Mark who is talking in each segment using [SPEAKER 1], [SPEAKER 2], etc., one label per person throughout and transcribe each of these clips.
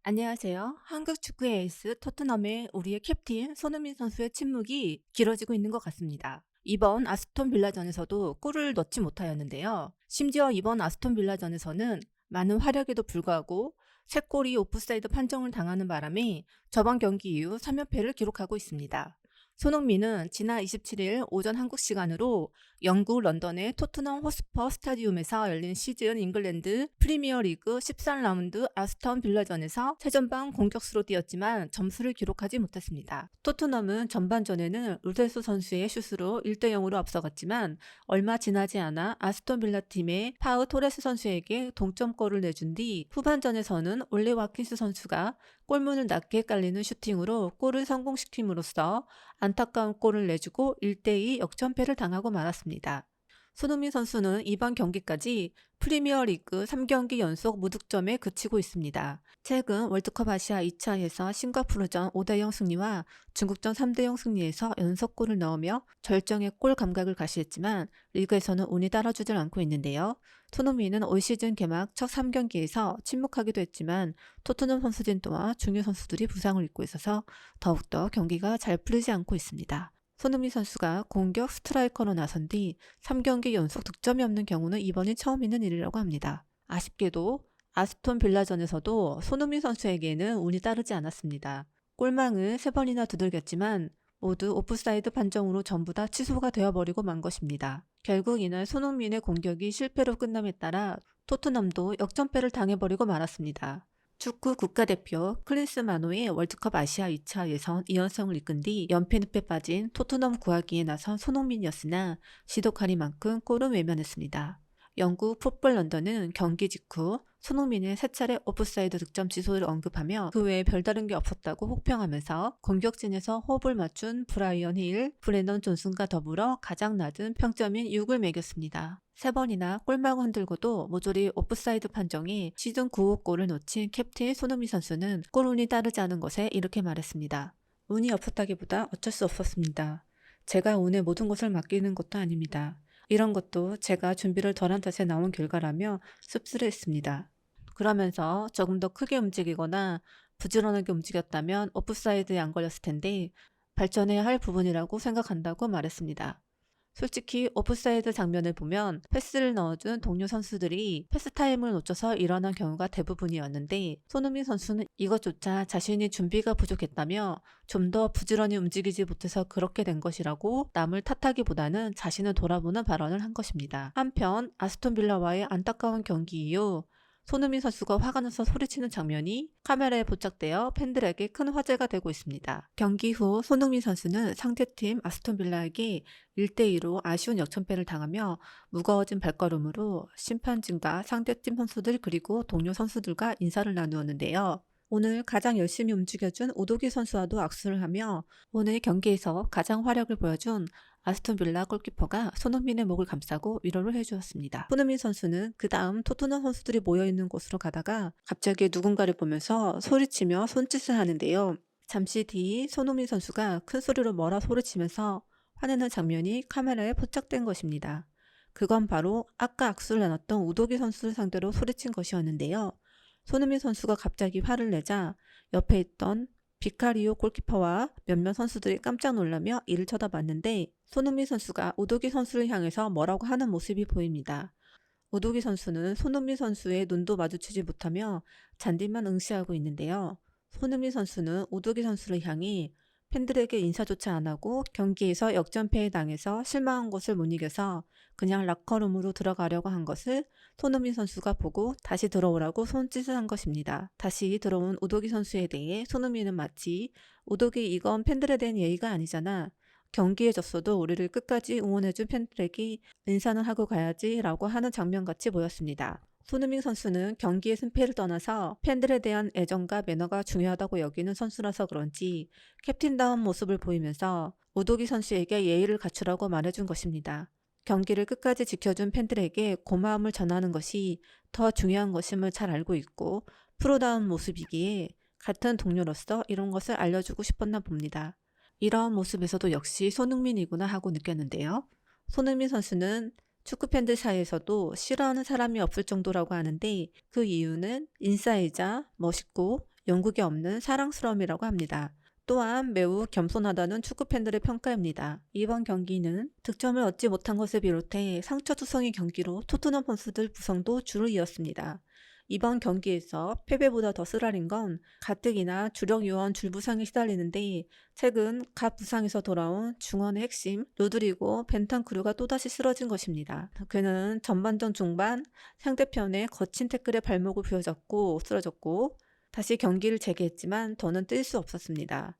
[SPEAKER 1] 안녕하세요. 한국 축구의 에이스 토트넘의 우리의 캡틴 손흥민 선수의 침묵이 길어지고 있는 것 같습니다. 이번 아스톤 빌라전에서도 골을 넣지 못하였는데요. 심지어 이번 아스톤 빌라전에서는 많은 활약에도 불구하고 3골이 오프사이드 판정을 당하는 바람에 저번 경기 이후 3연패를 기록하고 있습니다. 손흥민은 지난 27일 오전 한국 시간으로 영국 런던의 토트넘 호스퍼 스타디움에서 열린 시즌 잉글랜드 프리미어리그 13라운드 아스턴 빌라전에서 최전방 공격수로 뛰었지만 점수를 기록하지 못했습니다. 토트넘은 전반전에는 루셀소 선수의 슛으로 1대0으로 앞서갔지만 얼마 지나지 않아 아스톤 빌라 팀의 파우 토레스 선수에게 동점골을 내준 뒤 후반전에서는 올리 와킨스 선수가 골문을 낮게 깔리는 슈팅으로 골을 성공시킴으로써 안타까운 골을 내주고 1대2 역전패를 당하고 말았습니다. 손흥민 선수는 이번 경기까지 프리미어리그 3경기 연속 무득점에 그치고 있습니다. 최근 월드컵 아시아 2차에서 싱가포르전 5대0 승리와 중국전 3대0 승리에서 연속골을 넣으며 절정의 골 감각을 가시했지만 리그에서는 운이 따라주질 않고 있는데요. 손흥민은 올 시즌 개막 첫 3경기에서 침묵하기도 했지만 토트넘 선수진 또한 중요 선수들이 부상을 입고 있어서 더욱더 경기가 잘 풀리지 않고 있습니다. 손흥민 선수가 공격 스트라이커로 나선 뒤 3경기 연속 득점이 없는 경우는 이번이 처음 있는 일이라고 합니다. 아쉽게도 아스톤 빌라전에서도 손흥민 선수에게는 운이 따르지 않았습니다. 골망을 3번이나 두들겼지만 모두 오프사이드 판정으로 전부 다 취소가 되어버리고 만 것입니다. 결국 이날 손흥민의 공격이 실패로 끝남에 따라 토트넘도 역전패를 당해버리고 말았습니다. 축구 국가대표 클린스만호의 월드컵 아시아 2차 예선 2연승을 이끈 뒤 연패 늪에 빠진 토트넘 구하기에 나선 손흥민이었으나 시도카리만큼 골은 외면했습니다. 영국 풋볼 런던은 경기 직후 손흥민의 3차례 오프사이드 득점 취소를 언급하며 그 외에 별다른 게 없었다고 혹평하면서 공격진에서 호흡을 맞춘 브라이언 힐, 브랜던 존슨과 더불어 가장 낮은 평점인 6을 매겼습니다. 3번이나 골망을 흔들고도 모조리 오프사이드 판정이 시즌 9호 골을 놓친 캡틴 손흥민 선수는 골운이 따르지 않은 것에 이렇게 말했습니다. 운이 없었다기보다 어쩔 수 없었습니다. 제가 운에 모든 것을 맡기는 것도 아닙니다. 이런 것도 제가 준비를 덜한 탓에 나온 결과라며 씁쓸했습니다. 그러면서 조금 더 크게 움직이거나 부지런하게 움직였다면 오프사이드에 안 걸렸을 텐데 발전해야 할 부분이라고 생각한다고 말했습니다. 솔직히 오프사이드 장면을 보면 패스를 넣어준 동료 선수들이 패스 타임을 놓쳐서 일어난 경우가 대부분이었는데 손흥민 선수는 이것조차 자신이 준비가 부족했다며 좀 더 부지런히 움직이지 못해서 그렇게 된 것이라고 남을 탓하기보다는 자신을 돌아보는 발언을 한 것입니다. 한편 아스톤 빌라와의 안타까운 경기 이후 손흥민 선수가 화가 나서 소리치는 장면이 카메라에 포착되어 팬들에게 큰 화제가 되고 있습니다. 경기 후 손흥민 선수는 상대팀 아스톤 빌라에게 1대2로 아쉬운 역전패를 당하며 무거워진 발걸음으로 심판진과 상대팀 선수들 그리고 동료 선수들과 인사를 나누었는데요. 오늘 가장 열심히 움직여준 오도기 선수와도 악수를 하며 오늘 경기에서 가장 활약을 보여준 아스톤 빌라 골키퍼가 손흥민의 목을 감싸고 위로를 해주었습니다. 손흥민 선수는 그 다음 토트넘 선수들이 모여있는 곳으로 가다가 갑자기 누군가를 보면서 소리치며 손짓을 하는데요. 잠시 뒤 손흥민 선수가 큰 소리로 뭐라 소리치면서 화내는 장면이 카메라에 포착된 것입니다. 그건 바로 아까 악수를 나눴던 우도기 선수를 상대로 소리친 것이었는데요. 손흥민 선수가 갑자기 화를 내자 옆에 있던 비카리오 골키퍼와 몇몇 선수들이 깜짝 놀라며 이를 쳐다봤는데 손흥민 선수가 우도기 선수를 향해서 뭐라고 하는 모습이 보입니다. 우도기 선수는 손흥민 선수의 눈도 마주치지 못하며 잔디만 응시하고 있는데요. 손흥민 선수는 우도기 선수를 향해 팬들에게 인사조차 안 하고 경기에서 역전패에 당해서 실망한 것을 못 이겨서 그냥 락커룸으로 들어가려고 한 것을 손흥민 선수가 보고 다시 들어오라고 손짓을 한 것입니다. 다시 들어온 우도기 선수에 대해 손흥민은 마치 우도기 이건 팬들에 대한 예의가 아니잖아. 경기에 졌어도 우리를 끝까지 응원해준 팬들에게 인사는 하고 가야지 라고 하는 장면같이 보였습니다. 손흥민 선수는 경기의 승패를 떠나서 팬들에 대한 애정과 매너가 중요하다고 여기는 선수라서 그런지 캡틴다운 모습을 보이면서 우도기 선수에게 예의를 갖추라고 말해준 것입니다. 경기를 끝까지 지켜준 팬들에게 고마움을 전하는 것이 더 중요한 것임을 잘 알고 있고 프로다운 모습이기에 같은 동료로서 이런 것을 알려주고 싶었나 봅니다. 이러한 모습에서도 역시 손흥민이구나 하고 느꼈는데요. 손흥민 선수는 축구 팬들 사이에서도 싫어하는 사람이 없을 정도라고 하는데 그 이유는 인싸이자 멋있고 영국에 없는 사랑스러움이라고 합니다. 또한 매우 겸손하다는 축구팬들의 평가입니다. 이번 경기는 득점을 얻지 못한 것을 비롯해 상처투성이 경기로 토트넘 선수들 부상도 줄을 이었습니다. 이번 경기에서 패배보다 더 쓰라린 건 가뜩이나 주력 요원 줄부상에 시달리는데 최근 각 부상에서 돌아온 중원의 핵심 로드리고 벤탄쿠르가 또다시 쓰러진 것입니다. 그는 전반전 중반 상대편의 거친 태클에 발목을 부여잡고 쓰러졌고 다시 경기를 재개했지만 더는 뛸 수 없었습니다.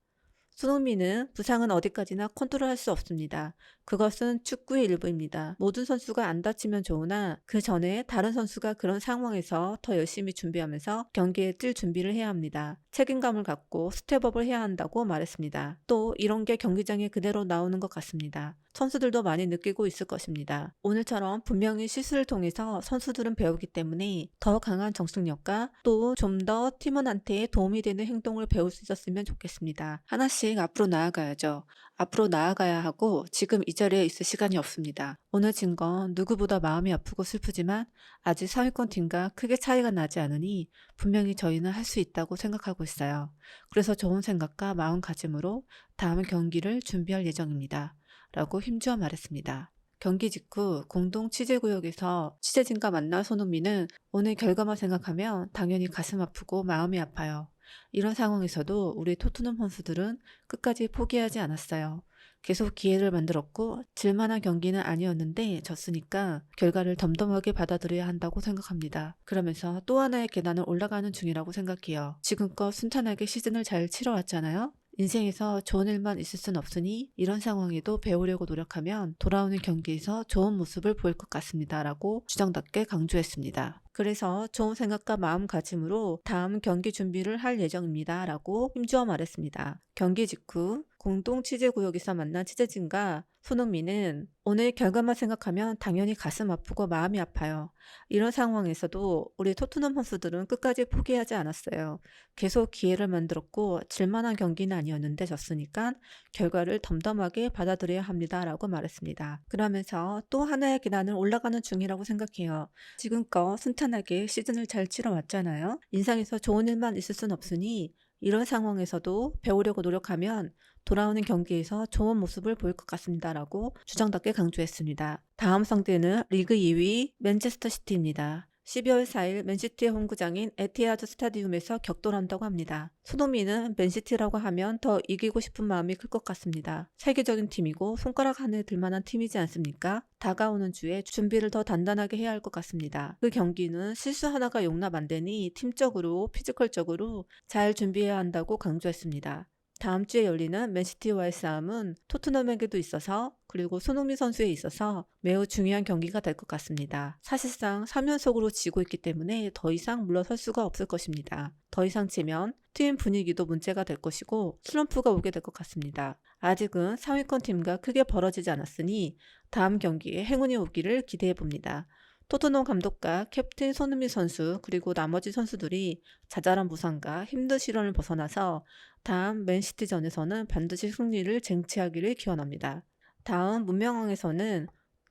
[SPEAKER 1] 손흥민은 부상은 어디까지나 컨트롤할 수 없습니다. 그것은 축구의 일부입니다. 모든 선수가 안 다치면 좋으나 그 전에 다른 선수가 그런 상황에서 더 열심히 준비하면서 경기에 뛸 준비를 해야 합니다. 책임감을 갖고 스텝업을 해야 한다고 말했습니다. 또 이런 게 경기장에 그대로 나오는 것 같습니다. 선수들도 많이 느끼고 있을 것입니다. 오늘처럼 분명히 실수를 통해서 선수들은 배우기 때문에 더 강한 정신력과 또 좀 더 팀원한테 도움이 되는 행동을 배울 수 있었으면 좋겠습니다. 하나씩 앞으로 나아가야죠. 앞으로 나아가야 하고 지금 이 자리에 있을 시간이 없습니다. 오늘 진 건 누구보다 마음이 아프고 슬프지만 아직 상위권 팀과 크게 차이가 나지 않으니 분명히 저희는 할 수 있다고 생각하고 있어요. 그래서 좋은 생각과 마음가짐으로 다음 경기를 준비할 예정입니다. 라고 힘주어 말했습니다. 경기 직후 공동 취재구역에서 취재진과 만난 손흥민은 오늘 결과만 생각하면 당연히 가슴 아프고 마음이 아파요. 이런 상황에서도 우리 토트넘 선수들은 끝까지 포기하지 않았어요. 계속 기회를 만들었고 질만한 경기는 아니었는데 졌으니까 결과를 덤덤하게 받아들여야 한다고 생각합니다. 그러면서 또 하나의 계단을 올라가는 중이라고 생각해요. 지금껏 순탄하게 시즌을 잘 치러왔잖아요. 인생에서 좋은 일만 있을 순 없으니 이런 상황에도 배우려고 노력하면 돌아오는 경기에서 좋은 모습을 보일 것 같습니다. 라고 주장답게 강조했습니다. 그래서 좋은 생각과 마음가짐으로 다음 경기 준비를 할 예정입니다. 라고 힘주어 말했습니다. 경기 직후 공동 취재구역에서 만난 취재진과 손흥민은 오늘 결과만 생각하면 당연히 가슴 아프고 마음이 아파요. 이런 상황에서도 우리 토트넘 선수들은 끝까지 포기하지 않았어요. 계속 기회를 만들었고 질만한 경기는 아니었는데 졌으니까 결과를 덤덤하게 받아들여야 합니다. 라고 말했습니다. 그러면서 또 하나의 계단을 올라가는 중이라고 생각해요. 지금껏 순탄하게 시즌을 잘 치러왔잖아요. 인상에서 좋은 일만 있을 순 없으니 이런 상황에서도 배우려고 노력하면 돌아오는 경기에서 좋은 모습을 보일 것 같습니다. 라고 주장답게 강조했습니다. 다음 상대는 리그 2위 맨체스터 시티입니다. 12월 4일 맨시티의 홈구장인 에티하드 스타디움에서 격돌한다고 합니다. 손흥민은 맨시티라고 하면 더 이기고 싶은 마음이 클 것 같습니다. 세계적인 팀이고 손가락 안에 들만한 팀이지 않습니까? 다가오는 주에 준비를 더 단단하게 해야 할 것 같습니다. 그 경기는 실수 하나가 용납 안 되니 팀적으로 피지컬적으로 잘 준비해야 한다고 강조했습니다. 다음 주에 열리는 맨시티와의 싸움은 토트넘에게도 있어서 그리고 손흥민 선수에 있어서 매우 중요한 경기가 될 것 같습니다. 사실상 3연속으로 지고 있기 때문에 더 이상 물러설 수가 없을 것입니다. 더 이상 치면 팀 분위기도 문제가 될 것이고 슬럼프가 오게 될 것 같습니다. 아직은 상위권 팀과 크게 벌어지지 않았으니 다음 경기에 행운이 오기를 기대해 봅니다. 토트넘 감독과 캡틴 손흥민 선수 그리고 나머지 선수들이 자잘한 부상과 힘든 시련을 벗어나서 다음 맨시티전에서는 반드시 승리를 쟁취하기를 기원합니다. 다음 문명왕에서는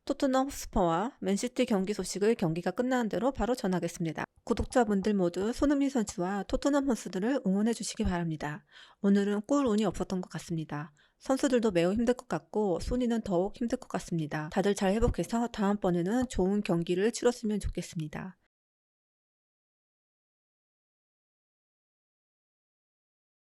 [SPEAKER 1] 토트넘 헛스퍼와 맨시티 경기 소식을 경기가 끝나는 대로 바로 전하겠습니다. 구독자분들 모두 손흥민 선수와 토트넘 선수들을 응원해 주시기 바랍니다. 오늘은 골 운이 없었던 것 같습니다. 선수들도 매우 힘들 것 같고 소니는 더욱 힘들 것 같습니다. 다들 잘 회복해서 다음번에는 좋은 경기를 치렀으면 좋겠습니다.